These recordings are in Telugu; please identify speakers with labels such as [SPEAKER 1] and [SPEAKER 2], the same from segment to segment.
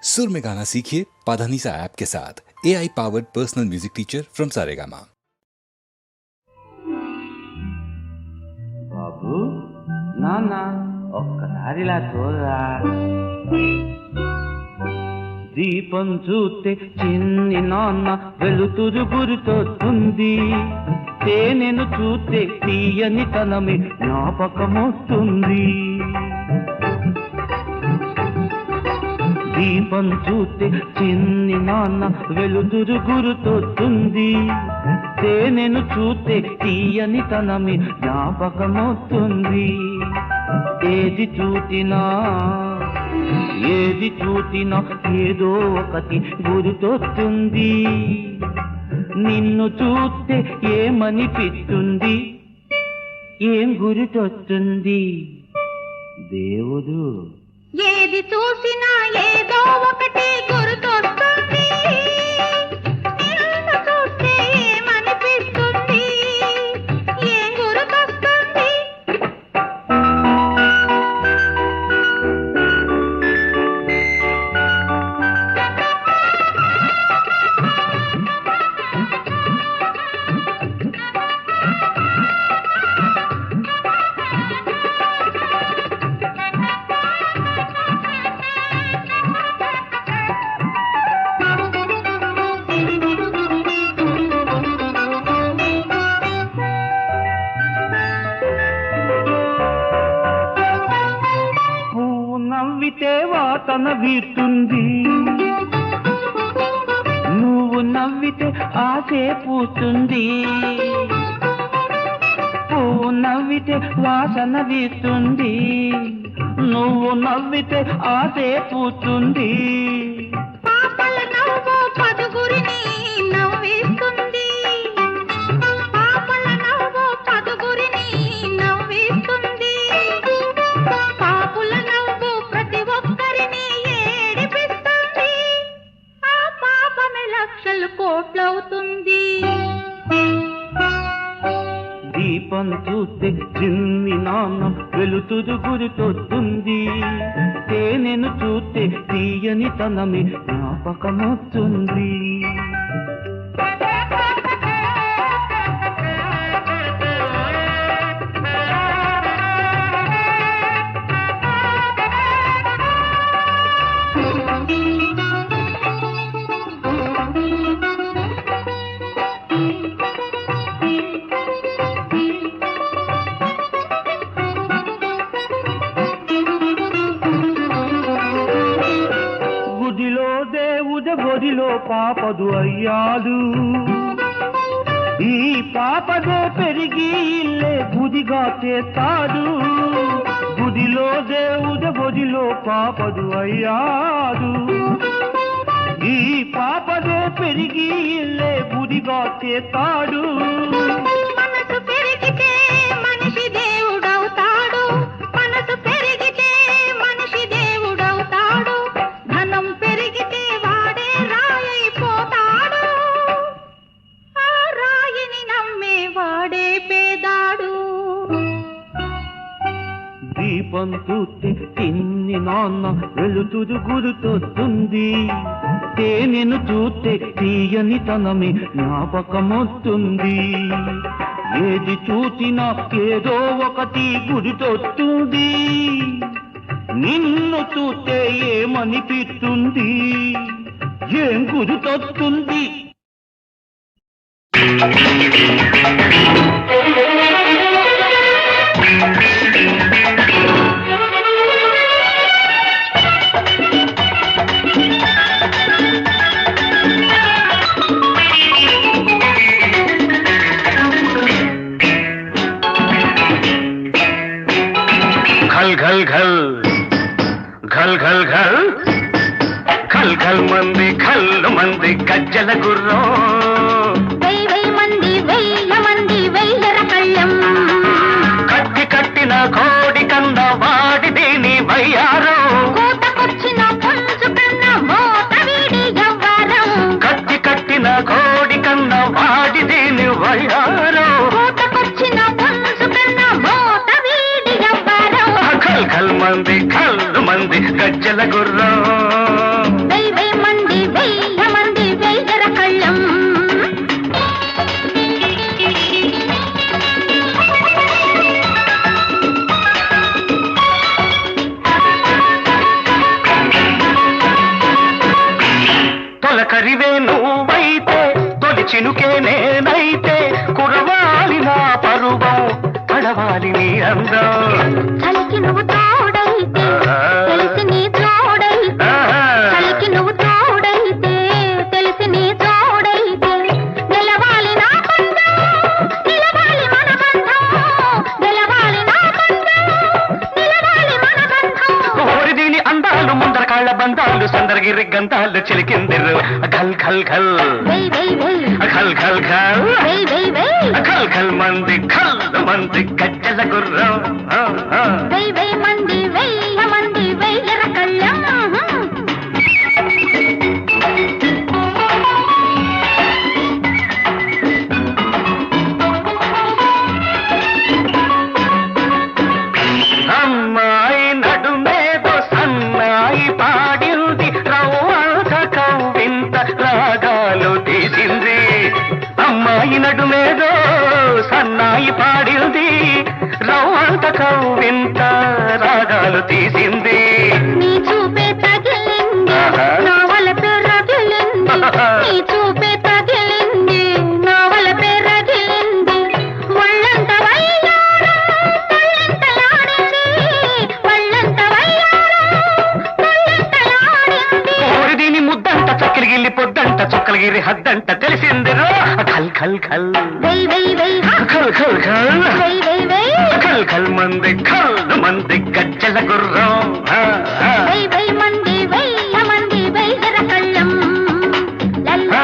[SPEAKER 1] सुर में गाना सीखिए पाधानीसा ऐप के साथ। AI powered personal music teacher from Saregama.
[SPEAKER 2] బాబు నాన్న ఒక్కసారిలా చూడరా. దీపం చూస్తే చిన్ని నాన్న వెలుతురు గురితొస్తుంది. తేనెను చూస్తే తీయని తనమి జ్ఞాపకమొస్తుంది. దీపం చూస్తే చిన్ని నాన్న వెలుతురు గురుతొస్తుంది. తేనెను చూస్తే తీయని తనమి జ్ఞాపకమవుతుంది. ఏది చూచినా ఏదో ఒకటి గురుతొస్తుంది. నిన్ను చూస్తే ఏమనిపిస్తుంది, ఏం గురితొస్తుంది? దేవుడు.
[SPEAKER 3] ఏది చూసినా ఏదో ఒకటి గుర్తొస్తుంది. నిన్ను చూస్తే ఏమనిపిస్తుంది, ఏం గుర్తొస్తుంది?
[SPEAKER 2] నవ్వితే వాసన వీస్తుంది, నువ్వు నవ్వితే ఆశే పూస్తుంది. పువ్వు నవ్వితే వాసన వీస్తుంది, నువ్వు నవ్వితే ఆశే పూస్తుంది.
[SPEAKER 3] పాపల నవ్వు పదుగురిని నవ్విస్తుంది. పాపల నవ్వు పదుగురిని నవ్విస్తుంది. పాపుల నవ్వు ప్రతి ఒక్కరిని ఏడిపిస్తుంది. ఆ పాపమే లక్షలు కోట్లవుతుంది.
[SPEAKER 2] దీపం చూస్తే చిన్ని నాన్న వెలుతురు గురితొస్తుంది. తేనెను చూస్తే తీయని తనమి జ్ఞాపకమొస్తుంది. గుడిలో దేవుడు బొడిలో పాపదు అయ్యాడు. ఈ పాపదే పెరిగి ఇల్లే గుడిగా చేస్తాడు. గుడిలో దేవుడు బొడిలో పాపదు అయ్యాడు. ఈ పాపదే పెరిగి ఇల్లే గుడిగా చేస్తాడు.
[SPEAKER 3] మనసు పెరిగితే మనిషి దేవుడవుతాడు. మనసు పెరిగితే మనిషి దేవుడవుతాడు. ధనం పెరిగితే వాడే రాయైపోతాడు. ఆ రాయిని నమ్మే వాడే పేదాడు.
[SPEAKER 2] దీపం చూస్తే చిన్ని నాన్న వెలుతురు గురుతొస్తుంది. తేనెను చూస్తే తీయని తనమి జ్ఞాపకమొస్తుంది. ఏది చూసినా ఏదో ఒకటి గురితొస్తుంది. నిన్ను చూస్తే ఏమనిపిస్తుంది, ఏం గురితొస్తుంది?
[SPEAKER 4] घल घल घल घल घल घल घल మంది ఖల్ మంది గజ్జల గుర్రం.
[SPEAKER 3] వెయ్యి మంది వెయ్య రకళ్ళం.
[SPEAKER 4] కత్తి కట్టిన కోడి కన్న వాడి దీని వయ్యారం.
[SPEAKER 3] కోతకొచ్చిన పుంజు కన్న మోత వీడి ఎవ్వరం.
[SPEAKER 4] కత్తి కట్టిన కోడి కన్న వాడి దీని వయ్యారం.
[SPEAKER 3] కోతకొచ్చిన పుంజు కన్న మోత వీడి ఎవ్వరం.
[SPEAKER 4] ఖల్ ఖల్ మంది గజ్జల గుర్రం. తొలకరివే నువ్వైతే తొలి చినుకే నేనైతే కురవాలి నా పరువం పడవాలి నీ అందం
[SPEAKER 3] చలికి నువ్వు తోడైతే తెలిసి నీ తోడైతే చలికి నువ్వు తోడైతే తెలిసి నీ తోడైతే నిలవాలి నా బంధం నిలవాలి మన బంధం నిలవాలి నా బంధం నిలవాలి మన బంధం
[SPEAKER 4] ఓరి దీని అందాలు ముందర కాళ్ళ బంధాలు సందరగిరి గంధాలు చిలికిందిరు ఘల్ ఘల్ ఘల్
[SPEAKER 3] వెయ్ వెయ్ వెయ్
[SPEAKER 4] ఘల్ ఘల్ ఘల్
[SPEAKER 3] వెయ్ వెయ్ వెయ్
[SPEAKER 4] ఘల్ ఘల్ మంది గజ్జల గుర్రం
[SPEAKER 3] వెయ్ వెయ్ మంది వెయ్యర కళ్ళం
[SPEAKER 4] అమ్మాయి నడుమేదో సన్నాయి పాడింది రవ్వంత కవ్వింత రాగాలు తీసింది అమ్మాయి నడుమేదో సన్నాయి పాడింది రవ్వంత కవ్వింత రాగాలు తీసింది
[SPEAKER 3] నీ చూపే తగిలింది నా వలపే రగిలింది నీ చూపే తగిలింది నా వలపే రగిలింది ఒళ్ళంత వయ్యారం తొళ్ళంతలాడింది ఒళ్ళంత వయ్యారం తొళ్ళంతలాడింది
[SPEAKER 4] ఓరి దీని ముద్దంట చక్కలిగిల్లి పొద్దంట చుక్కలగిరి హద్దంట తెలిసింది రో ఖల్ ఖల్ ఖల్
[SPEAKER 3] వెయ్ వెయ్ వెయ్
[SPEAKER 4] ఖల్ ఖల్ ఖల్
[SPEAKER 3] వెయ్ వెయ్ వెయ్
[SPEAKER 4] ఖల్ ఖల్ మంది గజ్జల గుర్రం
[SPEAKER 3] వెయ్ వెయ్ మంది వెయ్యర కళ్ళం లల్లా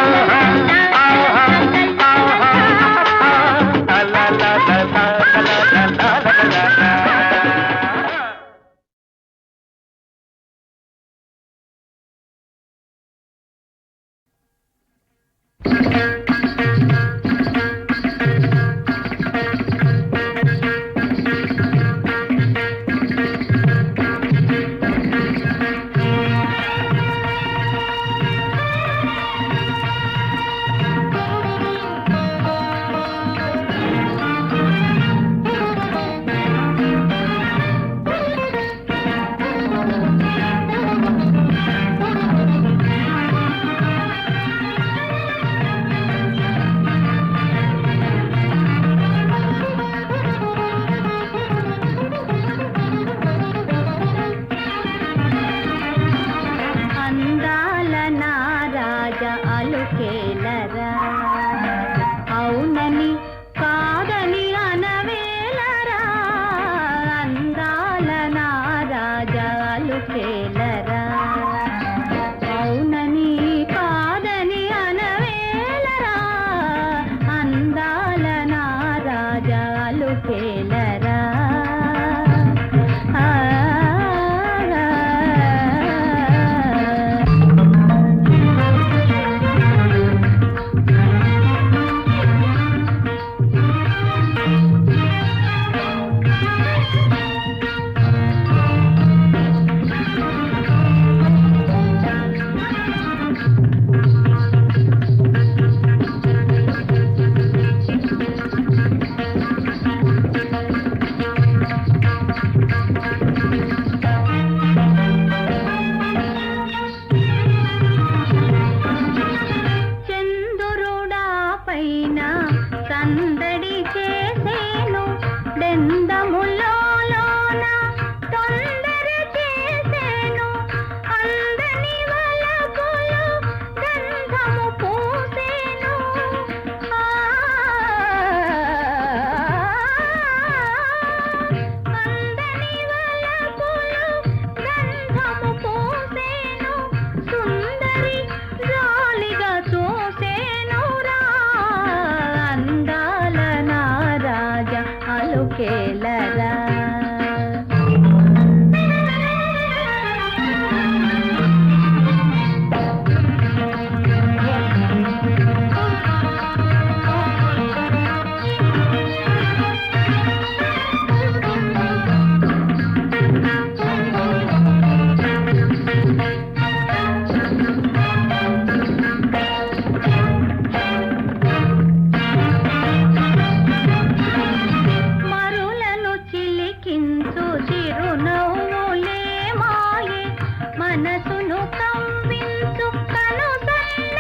[SPEAKER 3] మనసును కవ్వించు కను సన్న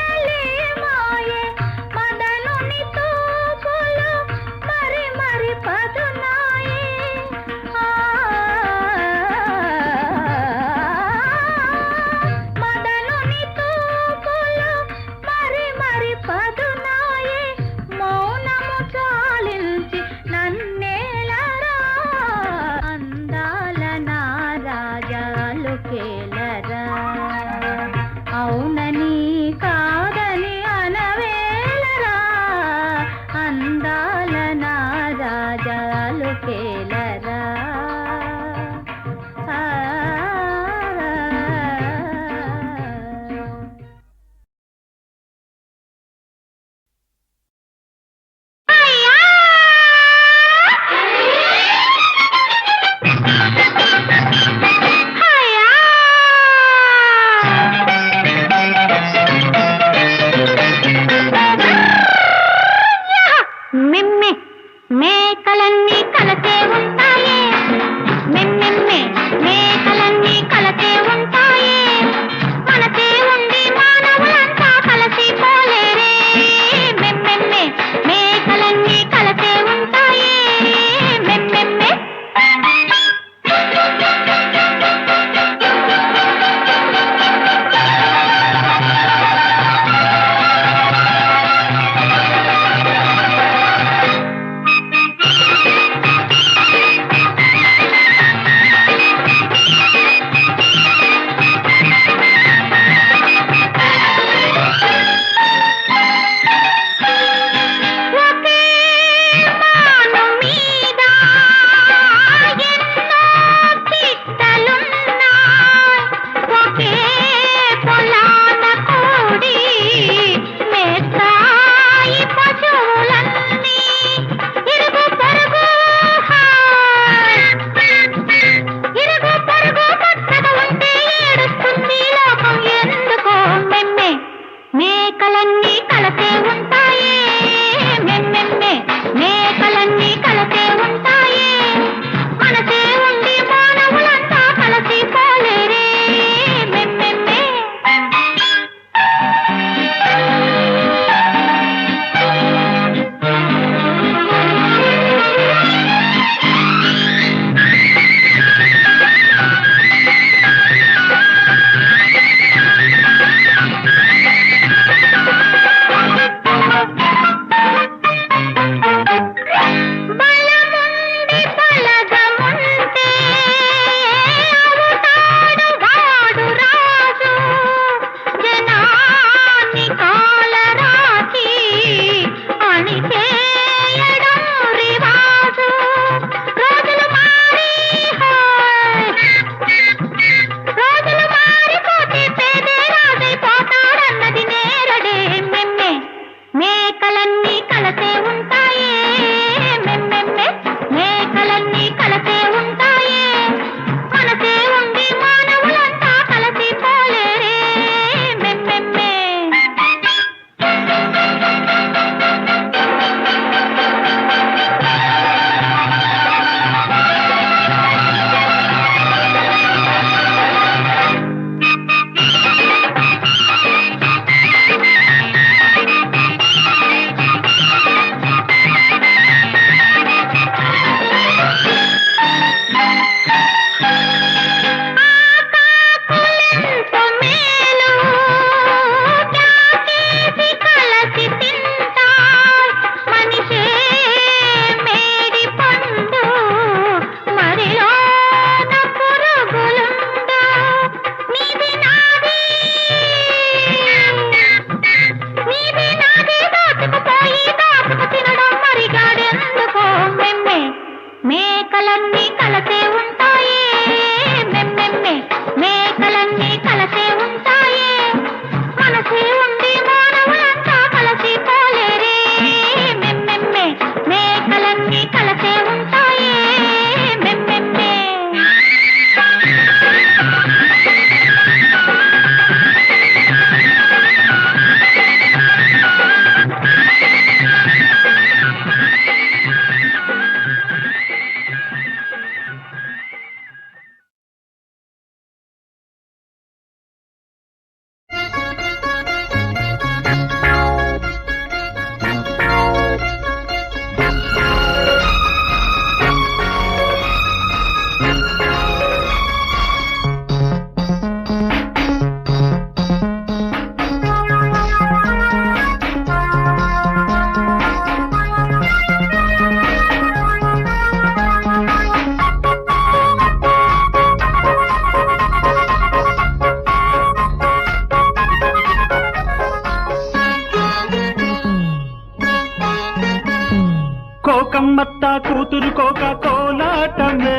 [SPEAKER 2] కోకమ్మత్త కూతురు కోక కోలాటమే,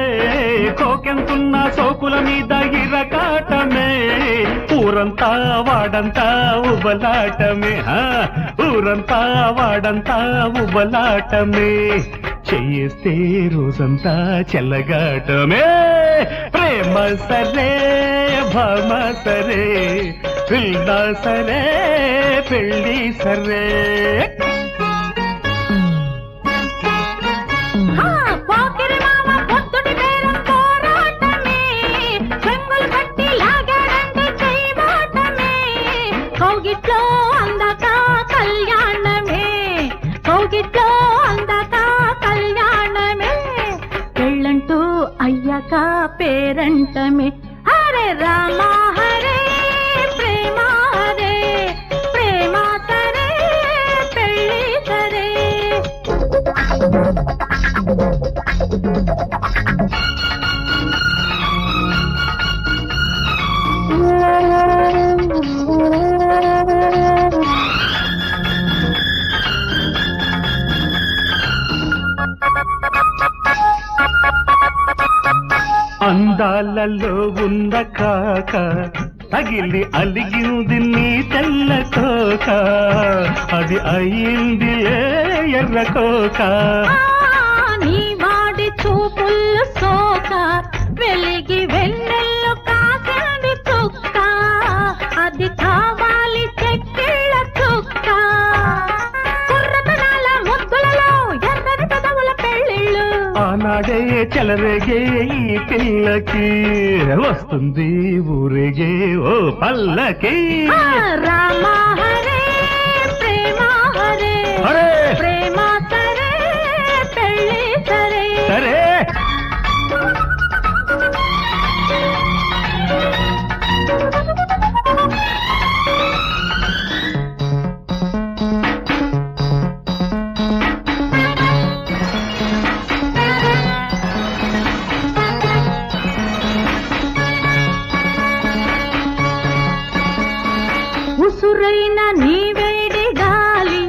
[SPEAKER 2] కోకెంతున్న సోకుల మీద ఇరకాటమే, ఊరంతా వాడంతా ఉబలాటమే, ఊరంతా వాడంతా ఉబలాటమే, చెయ్యేస్తే రోజంతా చెల్లగాటమే, ప్రేమ సరే భామ సరే, పిల్ల సరే పెళ్ళి సరే.
[SPEAKER 3] పోకిరి మామ పొద్దుటి బేరం పోరాటమే, చెంగులు కట్టి లాగాడంటే చేయబాటమే, కౌగిట్లో అందాక కళ్యాణమే, కౌగిట్లో అందాక కళ్యాణమే, పెళ్ళంటూ అయ్యాక పేరంటమే, హరే రామ హరే ప్రేమ హరే, ప్రేమ సరే పెళ్ళి సరే.
[SPEAKER 2] అందాలలో ఉన్న కాక తగిలి అలిగింది నీ తెల్ల కోక, అది అయింది ఎర్ర కోక.
[SPEAKER 3] నీ వాడి చూపుల్లో సోక, వెలిగి వెన్నెల్లో కాసింది చుక్క, అది కావాలి చెక్కిళ్ళ చుక్క, కుర్రతనాల ముద్దులలో ఎర్రని పెదవుల పెళ్ళిళ్ళు,
[SPEAKER 2] ఆనాడే చెలరేగే ఈ పిల్లకి వస్తుంది ఊరేగే ఓ పల్లకి.
[SPEAKER 3] రామ హరే ప్రేమ హరే,
[SPEAKER 2] హరే
[SPEAKER 3] ప్రేమ సరే పెళ్ళి సరే.
[SPEAKER 2] సరే
[SPEAKER 3] ఉసురైన నీ వేడి గాలి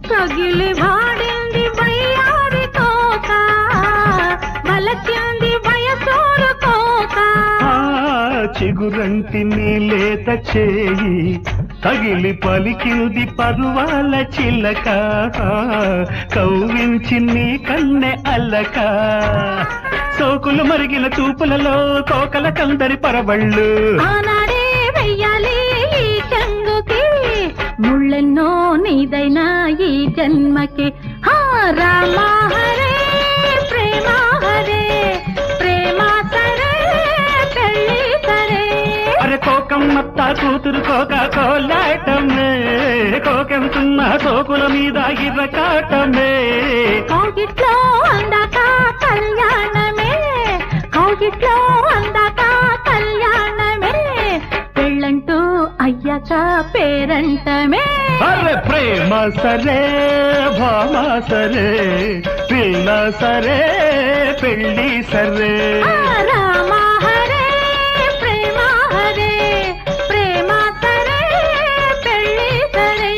[SPEAKER 3] తగిలి వాడింది వయ్యారి కోక, వలచింది వయసోరు కోక,
[SPEAKER 2] చిగురంటి నీ లేత చేయి తగిలి పలికింది పరువాల చిలక, కౌవించి నీ కన్నె అల్లక, సోకులు మరిగిన చూపులలో కోకల కందరి పరబళ్ళు,
[SPEAKER 3] ఆనాడే వెయ్యాలి ఈ చెంగుకి ముళ్ళెన్నో నీదైనా ఈ జన్మకి. రామ హరే ప్రేమ హరే, ప్రేమ సరే పెళ్ళి సరే.
[SPEAKER 2] అరే కోకమ్మత్త కూతురు కోక కోలాటమే, కోకెంతున్న సోకుల మీద ఇరకాటమే,
[SPEAKER 3] కౌగిట్లో అందాక కళ్యాణమే, కౌగిట్లో అందాక కళ్యాణమే, పెళ్ళంటూ అయ్యాక పేరంటమే.
[SPEAKER 2] అరే ప్రేమ సరే భామ సరే, పిల్ల సరే పెళ్ళి సరే.
[SPEAKER 3] రామ హరే ప్రేమ హరే, ప్రేమ సరే పెళ్ళి సరే.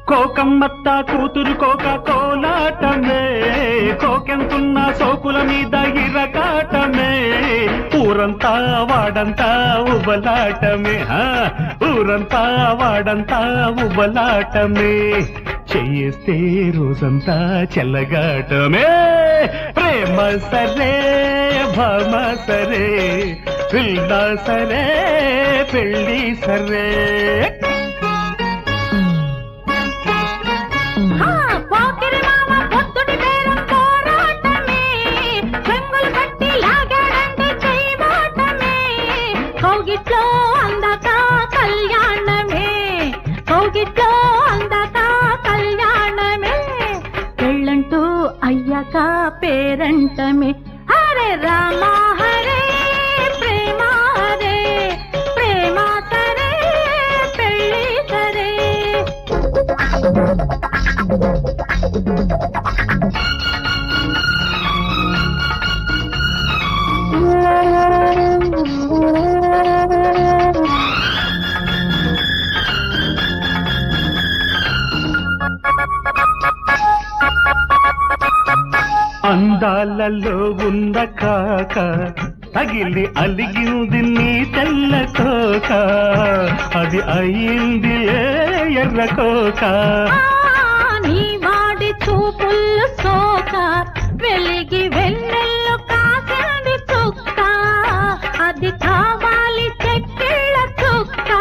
[SPEAKER 3] కోకమ్మత్త కూతురు కోక కోలాటమే, కోకెంతున్న సోకుల మీద ఇరకాటమే, ఊరంతా వాడంతా ఉబలాటమే, ఊరంతా వాడంతా ఉబలాటమే, చెయ్యేస్తే రోజంతా చెల్లగాటమే, ప్రేమ సరే భామ సరే, పిల్ల సరే పెళ్ళి సరే. పోకిరి మామ పొద్దుటి బేరం పోరాటమే, చెంగులు కట్టి లాగాడంటే చేయబాటమే, పెళ్ళంటూ అయ్యాక పేరంటమే. హరే రామ హరే ప్రేమ హరే ప్రేమ సరే పెళ్ళి సరే.
[SPEAKER 2] అందాలలో ఉన్న కాక తగిలి అలిగింది నీ తెల్ల కోక, అది అయింది ఎర్ర కోక.
[SPEAKER 3] నీ వాడి చూపుల్లో సోక వెలిగి వెన్నెల్లో కాసింది చుక్క, అది కావాలి చెక్కిళ్ళ చుక్క.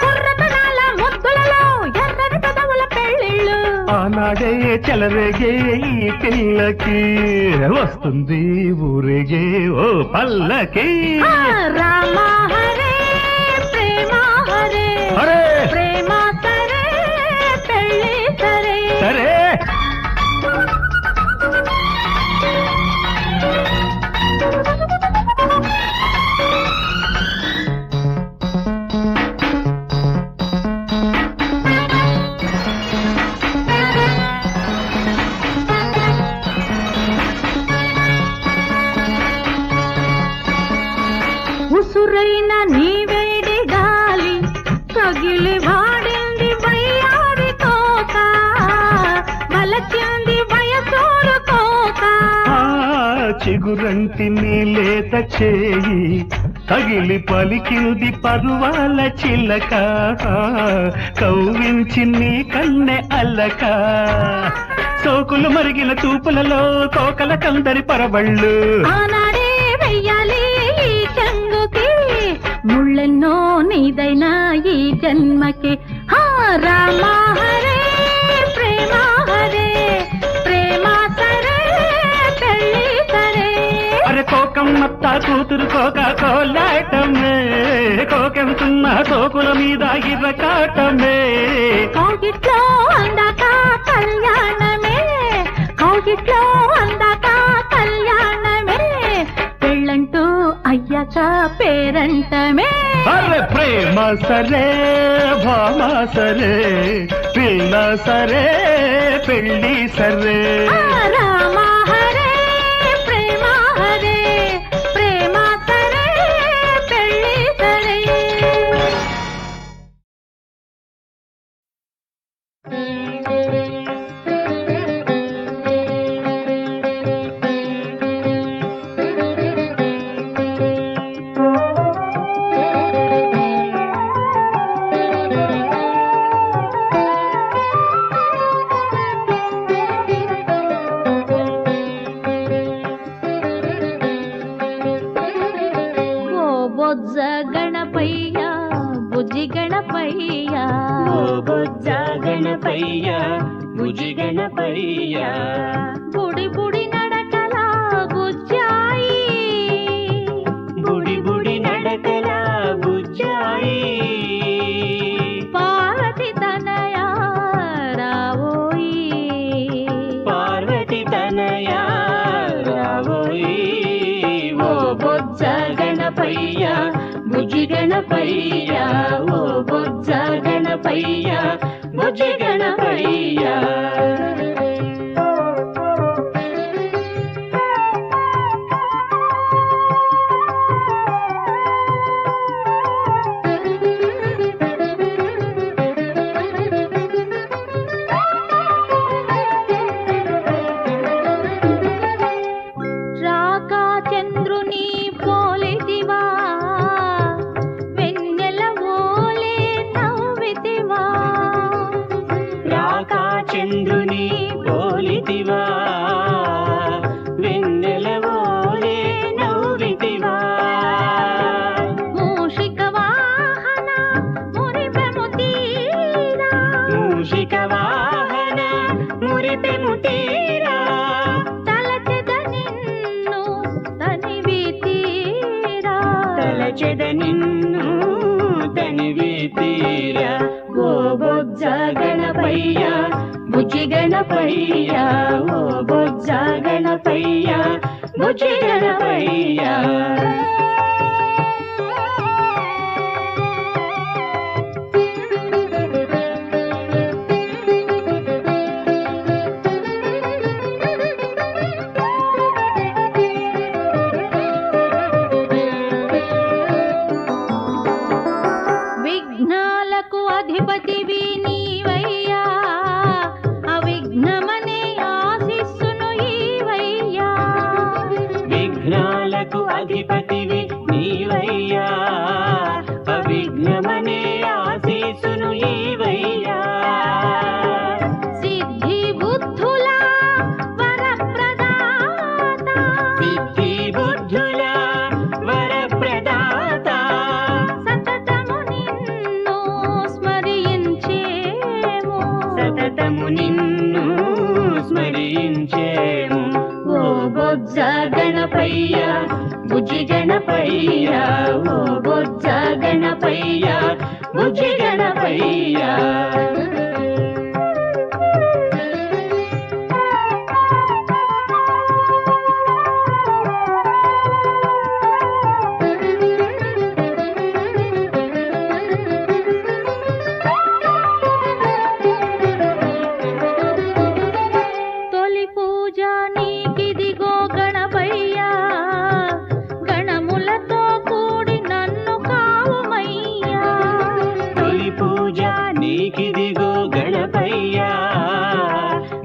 [SPEAKER 3] కుర్రతనాల ముద్దులలో ఎర్రని పెదవుల పెళ్ళిళ్ళు,
[SPEAKER 2] ఆనాడే చెలరేగే ఈ పిల్లకి వస్తుంది ఊరేగే ఓ పల్లకి.
[SPEAKER 3] రామ హరే ప్రేమ హరే
[SPEAKER 2] హరే
[SPEAKER 3] ప్రేమ సరే పెళ్ళి సరే.
[SPEAKER 2] సరే
[SPEAKER 3] ఉసురైన నీ వేడి గాలి తగిలి వాడింది వయ్యారి కోక, వలచింది వయసూరు కోక.
[SPEAKER 2] చిగురంటి నీ లేత చేయి తగిలి పలికింది పరువాల చిలక, కవ్వించి నీ కన్నె అల్లక. సోకులు మరిగిన చూపులలో కోకల కందరి పరవళ్ళు,
[SPEAKER 3] ఆనాడే వెయ్యాలి ఈ చెంగుకి ముళ్ళెన్నో నీదైనా ఈ జన్మకి. రామ హరే ప్రేమ హరే ప్రేమ సరే పెళ్ళి సరే.
[SPEAKER 2] అరే కోకమ్మత్త కూతురు కోక కోలాటమే, కోకెంతున్న సోకుల మీద ఇర్రకాటమే.
[SPEAKER 3] కౌగిట్లో అందాక కళ్యాణమే, కౌగిట్లో అందాక కళ్యాణమే, పెళ్ళంటూ అయ్యాక పేరంటమే.
[SPEAKER 2] అరే ప్రేమ సరే భామ సరే పిల్ల సరే పెళ్ళి సరే.
[SPEAKER 3] రామ హరే ప్రేమ హరే ప్రేమ సరే పెళ్ళి సరే. బొజ్జ గణపయ్య బుజ్జి గణపయ్య,
[SPEAKER 5] బొజ్జ గణపయ్య బుజ్జి గణపయ్య,
[SPEAKER 3] బుడి బుడి నడకల బుజ్జాయి,
[SPEAKER 5] బుడి బుడి నడకల బుజ్జాయి.
[SPEAKER 3] పార్వతి తనయ రావోయి,
[SPEAKER 5] పార్వతి తనయ రావోయి. ఓ బొజ్జ గణపయ్య బుజ్జి గణపయ్య, ఓ బొజ్జ గణపయ్య బుజ్జి గణపయ్య.
[SPEAKER 3] రాకా చంద్రుని పోలిదివా, వెన్నెల ఓలే నవ్వితివా.
[SPEAKER 5] రాకా చంద్రుని పోలితివా, వెన్నెల ఓలే నవ్వితివా.
[SPEAKER 3] మూషిక వాహన మురిపెము తీరా,
[SPEAKER 5] మూషిక వాహన మురిపెము తీరా.
[SPEAKER 3] తలచెద నిన్ను తనివి తీరా,
[SPEAKER 5] తలచెద నిన్ను తనివి తీరా. ఓ బొజ్జ గణపయ్య బుజ్జి గణపయ్య, గణపయ్య ఓ బొజ్జ గణపయ్య బుజ్జి గణపయ్య
[SPEAKER 3] విఘ్నాలకు అధిపతివి నీవయ్యా అవిఘ్నమనే ఆశిస్సును ఈవయ్యా
[SPEAKER 5] విఘ్నాలకు అధిపతివి నీవయ్యా అవిఘ్నమనే ఆశీసును ఈవయ్యా
[SPEAKER 3] సిద్ధి బుద్ధుల వరప్రదాత
[SPEAKER 5] సిద్ధి బుద్ధుల వరప్రదాత
[SPEAKER 3] సతతము నిన్ను స్మరించేము
[SPEAKER 5] సతతము నిన్ను స్మరించేము ఓ బొజ్జ గణపయ్య బుజ్జి గణపయ్య ఓ బొజ్జ గణపయ్య బుజ్జి గణపయ్య
[SPEAKER 3] తొలి పూజ నీకిదిగో గణపయ్యా గణములతో కూడి నన్ను కావుమయ్యా
[SPEAKER 5] తొలి పూజ నీకిదిగో గణపయ్య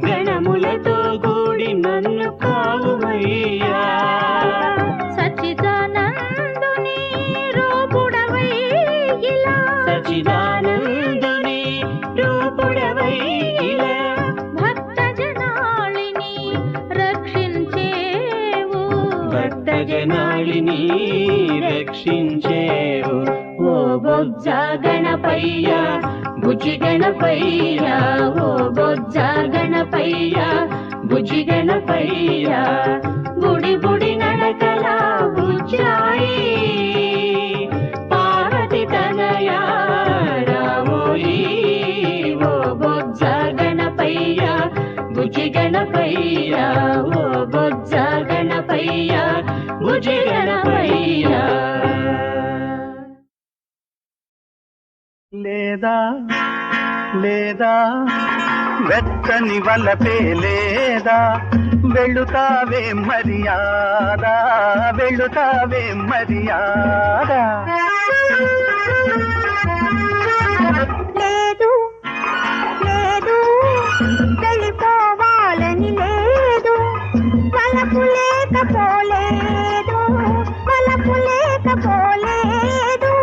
[SPEAKER 5] గణములతో కూడి నన్ను కావుమయ్యా
[SPEAKER 3] సచ్చిదానందుని రూపుడవై ఇలా
[SPEAKER 5] సచిదానందుని రూపుడవై ఇలా
[SPEAKER 3] భక్త జనాళిని రక్షించేవు
[SPEAKER 5] భక్త జనాళిని రక్షించేవు ఓ బొజ్జ గణపయ్య బుజ్జి గణపయ్య ఓ బొజ్జ గణపయ్య బుజ్జి గణపయ్య బుడి బుడి నడకల బుజ్జాయి పార్వతి తనయా రామోయి ఓ బొజ్జ గణపయ్య బుజ్జి గణపయ్య ఓ బొజ్జ గణపయ్య బుజ్జి గణపయ్య
[SPEAKER 2] లేదా లేదా వెచ్చని వలపే లేదా వెళుతావే మర్యాదా వెళుతావే మర్యాదా
[SPEAKER 3] లేదు లేదు వెళ్ళిపోవాలని లేదు వలపు లేకపోలేదు వలపు లేకపోలేదు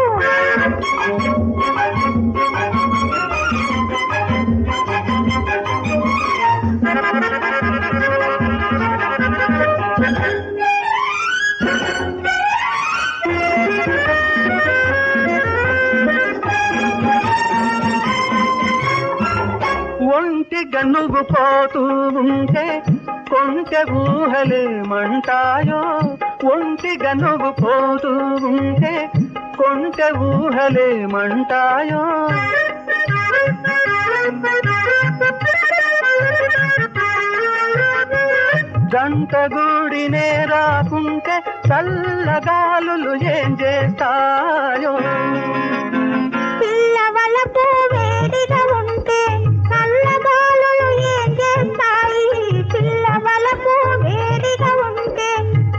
[SPEAKER 2] ఒంటిగా నువ్వు పోతూ ఉంటే కొంచె ఊహలేమంటాయో ఒంటిగా నువ్వు పోతూ ఉంటే కొంచె ఊహలేమంటాయో గంటగూడినే రాకుంటే చల్లగాలులు ఏం చేస్తాయో
[SPEAKER 3] పిల్లవలపు వేడిగా ఉంటే చల్లగాలులు ఏం చేస్తాయి పిల్లవలపు వేడిగా ఉంటే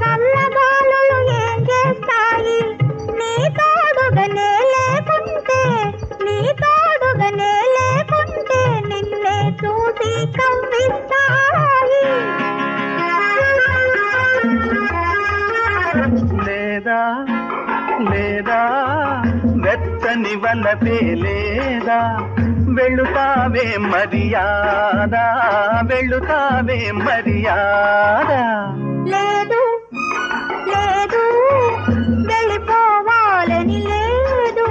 [SPEAKER 3] చల్లగాలులు ఏం చేస్తాయి నీ తోడుగానే లేకుంటే నీ తోడుగానే లేకుంటే నిన్నే చూసి కవ్విస్తాయి
[SPEAKER 2] లేదా లేదా వెచ్చని వలపే లేదా వెళుతావే మర్యాదా వెళుతావే మర్యాదా
[SPEAKER 3] లేదు లేదు వెళ్ళిపోవాలని లేదు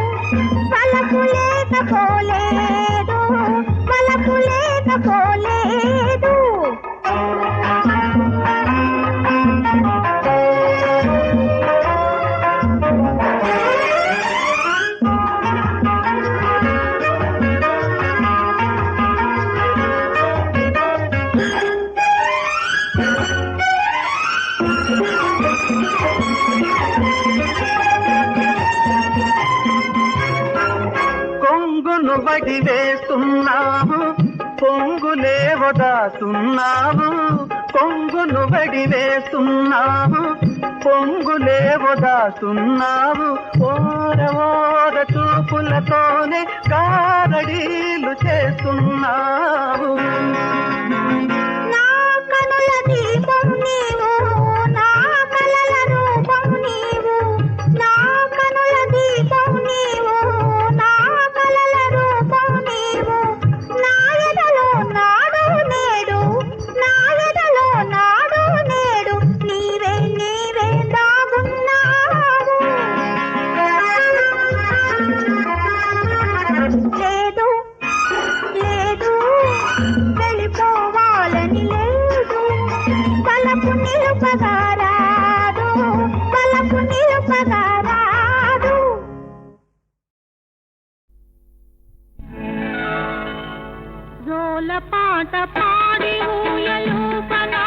[SPEAKER 3] వలపు లేకపోలేదు వలపు లేకపోలేదు
[SPEAKER 2] వడి వేస్తున్నావు పొంగులేవో దాస్తున్నావు పొంగును వడి వేస్తున్నావు పొంగులేవో దాస్తున్నావు ఓర ఓర చూపులతోనే గారడీలు చేస్తున్నావు
[SPEAKER 3] నా కనుల దీపం నీవు నా కలల రూపం నీవు నా కనుల దీపం నీవు నా కలల రూపం నీవు నా ఎదలో నాడు నేడు నా ఎదలో నాడు నేడు నీవే నీవే దాగున్నావు లేదు లేదు వెళ్ళిపోవాలని లేదు బలపు నిలుపగారాదు బలపు నిలుపగారాదు జోల పాట పాడి ఊయలూపనా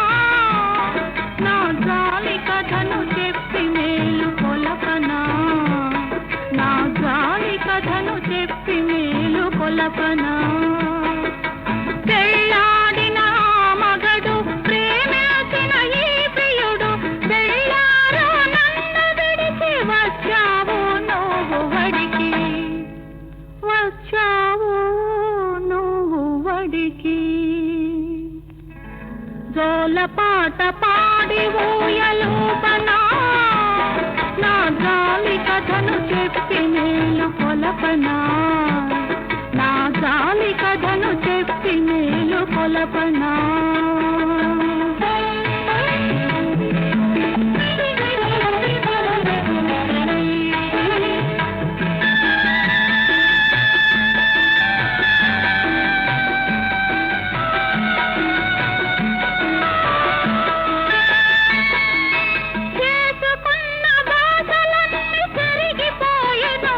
[SPEAKER 3] నా జాలి కథను చెప్పి మేలు కొలపనా నా జాలి కథను చెప్పి మేలు కొలపనా పెళ్ళాడిన మగడు ప్రేమించిన ఈ ప్రియుడు పెళ్ళారో నన్ను విడిచి వచ్చావు నువ్వు వడికి వచ్చావు నువ్వు వడికి జోల పాట పాడి ఊయలూపనా నా జాలి కథను చెప్పి మేలు కొలపనా నా జాలి కథను చెప్పి మేలు కొలపనా చేసుకున్న బాధలన్నీ చెరిగిపోయెను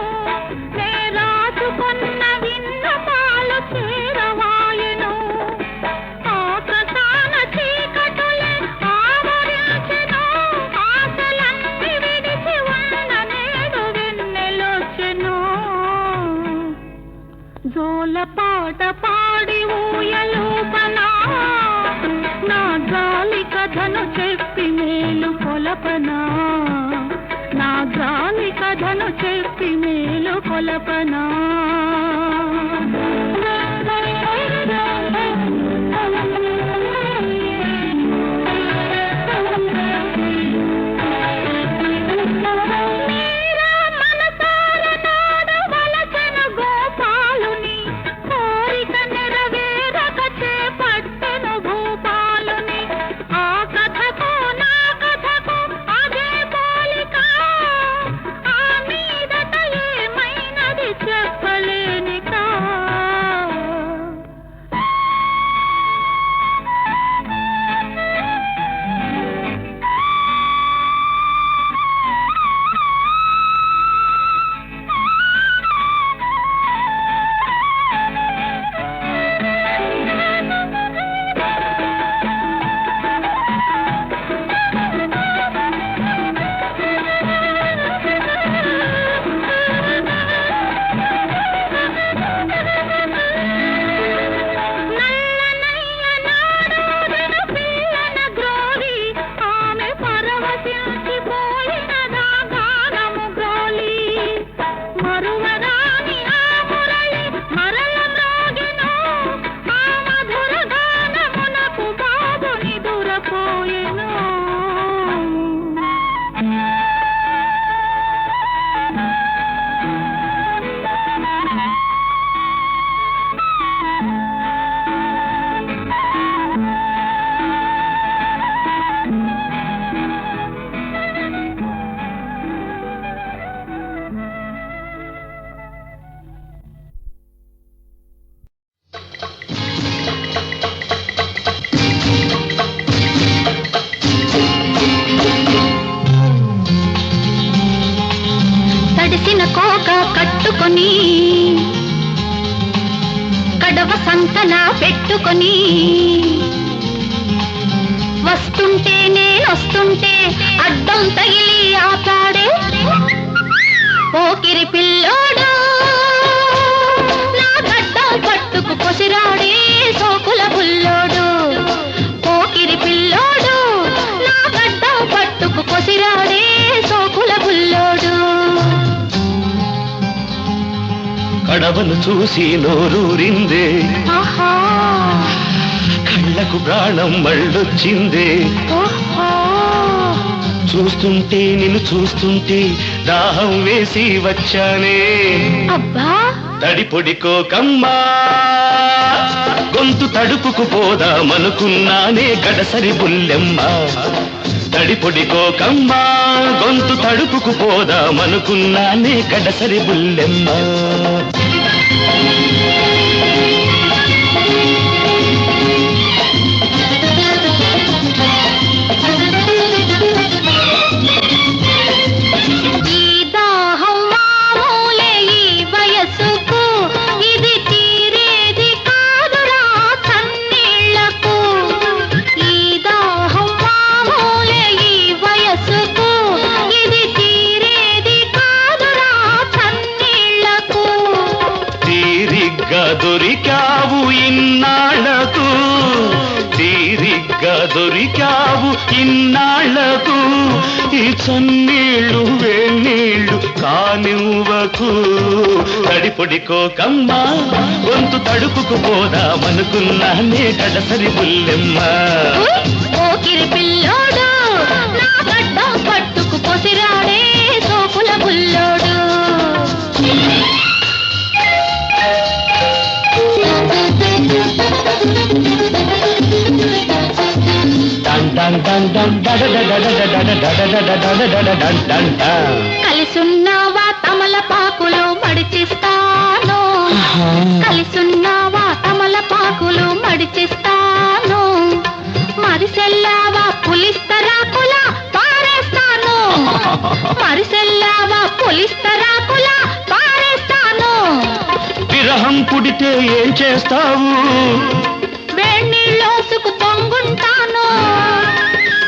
[SPEAKER 3] నే రాసుకున్న విన్నపాలు చేరవాయెను ఆకాశాన చీకటులే ఆవరించెను ఆశలన్నీ విడిచి ఉన్న నేడు వెన్నెలొచ్చెను జోల పాట పాడి ఊయలూపనా నా జాలి కథను చెప్పి మేలు కొలపనా నా జాలి కథను చెప్పి మేలు కొలపనా మీరా మనసార నాడు వలసెను గోపాలుని కోరిక నెరవేరక చేపట్టెను భూపాలుని ఆ కథకు నా కథకు అదే పోలిక ఆ మీదట ఏమైనది చెప్పలేనికా నల్లనయ్య నాడోదిన పిల్లన గ్రోలి ఆమె పరవశించిపోయినదా గానము గ్రోలి మరువరాని ఆ మురళి మరల మ్రోగెను ఆ మధుర గానమునకు బాబు నిదురపోయెను తడిసిన కోక కట్టుకొని కడవ సంతన పెట్టుకొని వస్తుంటే నేనొస్తుంటే అడ్డం తగిలి ఆపాడే పోకిరి పిల్లోడు నా గడ్డ
[SPEAKER 5] బుల్లోడు పోకిరి పిల్లోడు నా గడ్డం పట్టుకు కొసిరాడే సోకుల బుల్లోడు.
[SPEAKER 4] కడవను చూసి నోరూరిందే,
[SPEAKER 5] ఆహా
[SPEAKER 4] కళ్ళకు ప్రాణం మళ్ళొచ్చిందే.
[SPEAKER 5] ఓహో
[SPEAKER 4] చూస్తుంటే నిన్ను చూస్తుంటే దాహం వేసి వచ్చానే.
[SPEAKER 5] అబ్బా
[SPEAKER 4] తడిపొడికోకమ్మా గొంతు తడుపుకు పోదామనుకున్నానే గడసరి బుల్లెమ్మ. తడిపొడికోకమ్మా గొంతు తడుపుకు పోదామనుకున్నానే గడసరి బుల్లెమ్మ. దొరికావు ఇన్నాళ్లకు, తీరిగ్గా దొరికావు ఇన్నాళ్లకు. ఈ చన్నీళ్ళు వేణీళ్ళు కానివ్వకు. తడిపొడికోకమ్మా గొంతు తడుపుకు పోదామనుకున్నానే గడసరి బుల్లెమ్మ.
[SPEAKER 5] పోకిరి పిల్లోడు నా గడ్డం పట్టుకు పొసిరాడే సోకుల బుల్లోడు. కలిసున్నావా తమలపాకులు మడిచిస్తాను, కలిసున్నావా తమలపాకులు మడిచిస్తాను. మరిసెల్లావా పులిస్తరాకుల పారేస్తాను, మరిసెల్లావా పులిస్తరాకుల పారేస్తాను.
[SPEAKER 4] విరహం పుడితే ఏం చేస్తావు?
[SPEAKER 5] వేణీళ్ళోసుకు పొంగుంటాను.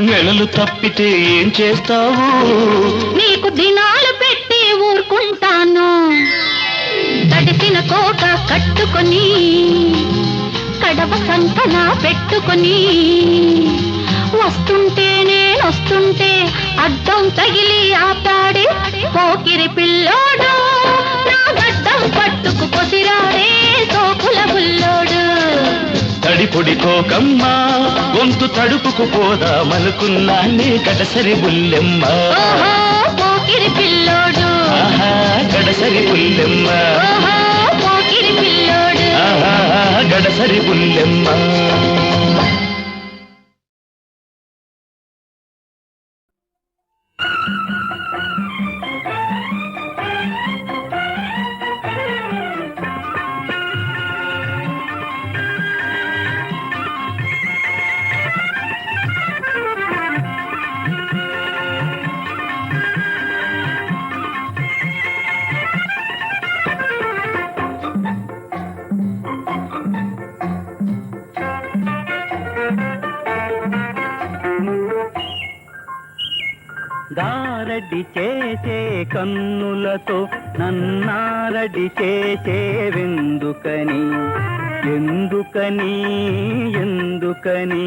[SPEAKER 4] నెలలు తప్పితే ఏం చేస్తావు?
[SPEAKER 5] నీకు దినాలు పెట్టి ఊరుకుంటాను. తడిసిన కోట కట్టుకొని కడవ సంకన పెట్టుకొని వస్తుంటే నేనొస్తుంటే అడ్డం తగిలి ఆపాడే పోకిరి పిల్లోడు నా గడ్డం పట్టుకు పొసిరాడే సోకుల బుల్లోడు.
[SPEAKER 4] తడిపొడికోకమ్మా గొంతు తడుపుకు పోదామనుకున్నానే గడసరి బుల్లెమ్మ.
[SPEAKER 5] ఓహో పోకిరి పిల్లోడు,
[SPEAKER 4] ఆహా గడసరి బుల్లెమ్మ.
[SPEAKER 5] ఓహో పోకిరి పిల్లోడు,
[SPEAKER 4] ఆహా గడసరి బుల్లెమ్మ.
[SPEAKER 2] దారడి చేసే కన్నులతో నన్నారడి చేసేవెందుకని, ఎందుకని ఎందుకని.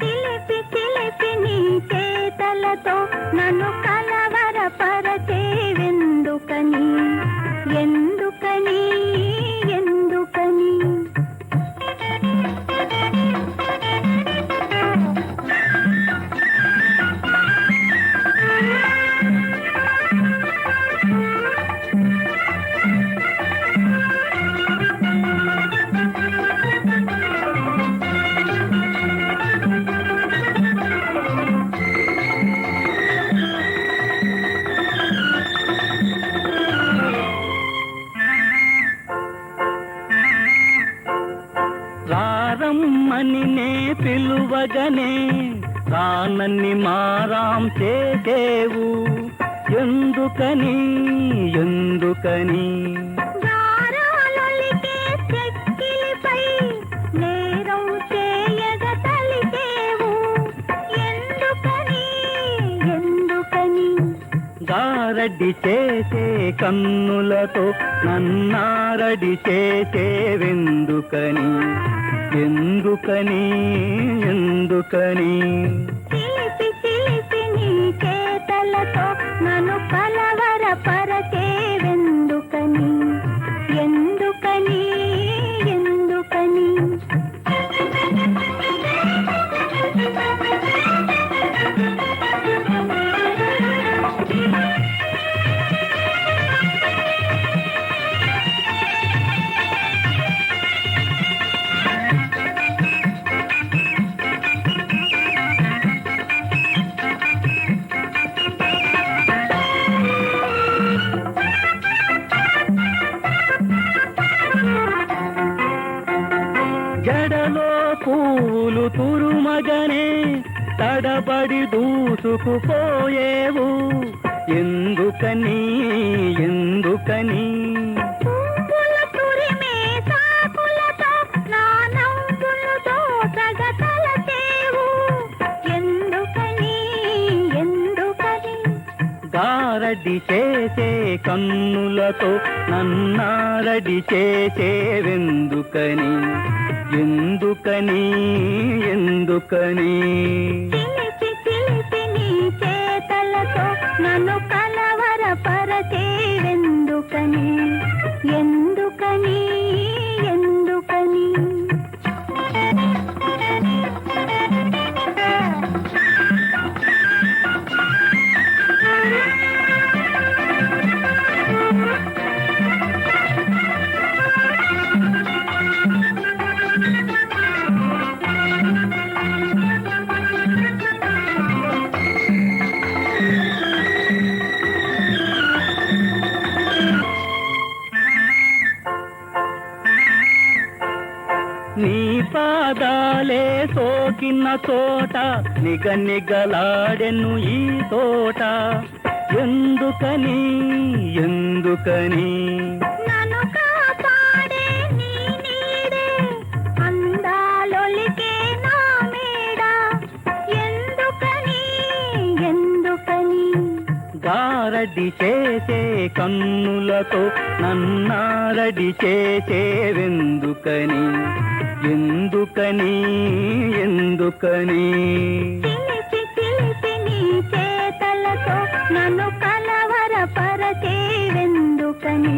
[SPEAKER 5] చిలిపి చిలిపి నీ చేతలతో నన్ను కలవరపరచేవెందుకని, ఎందుకని ఎందుకని.
[SPEAKER 2] రారమ్మని నే పిలువగనే రానన్ని మారాం చేసేవు, ఎందుకని ఎందుకని.
[SPEAKER 5] గారాలొలికే చెక్కిలిపై నేరం చేయగ తలిచేవు, ఎందుకని ఎందుకని.
[SPEAKER 2] గార గారడి చేసే కన్నులతో నన్నారడి చేసేవెందుకని ఎందుకని ఎందుకని
[SPEAKER 5] చిలిపి చిలిపి నీ చేతలతో నన్ను కలవరపరచేవెందుకని ఎందుకని ఎందుకని
[SPEAKER 2] జడలో పూలు తురుమగనే తడబడి దూసుకుపోయేవు ఎందుకని ఎందుకని
[SPEAKER 5] పువ్వుల తురిమే సాకులతో నా నవ్వులు దోచగతలచేవు ఎందుకని ఎందుకని
[SPEAKER 2] గారడి చేసే కన్నులతో నన్నారడి చేసేవెందుకని ఎందుకని ఎందుకని
[SPEAKER 5] చిలిపి చిలిపి నీ చేతలతో నన్ను కలవరపరచేవెందుకని ఎందుకని ఎందుకని
[SPEAKER 2] నీ పాదాలే సోకిన చోట నిగనిగలాడెను ఈ తోట ఎందుకని ఎందుకని
[SPEAKER 5] నన్ను కాపాడే నీ నీడే అందాలొలికే నా మేడ ఎందుకని ఎందుకని
[SPEAKER 2] గారడి చేసే కన్నులతో నన్నారడి చేసేవెందుకని ఎందుకని ఎందుకని
[SPEAKER 5] చిలిపి చిలిపి నీ చేతలతో నన్ను కలవరపరచేవెందుకని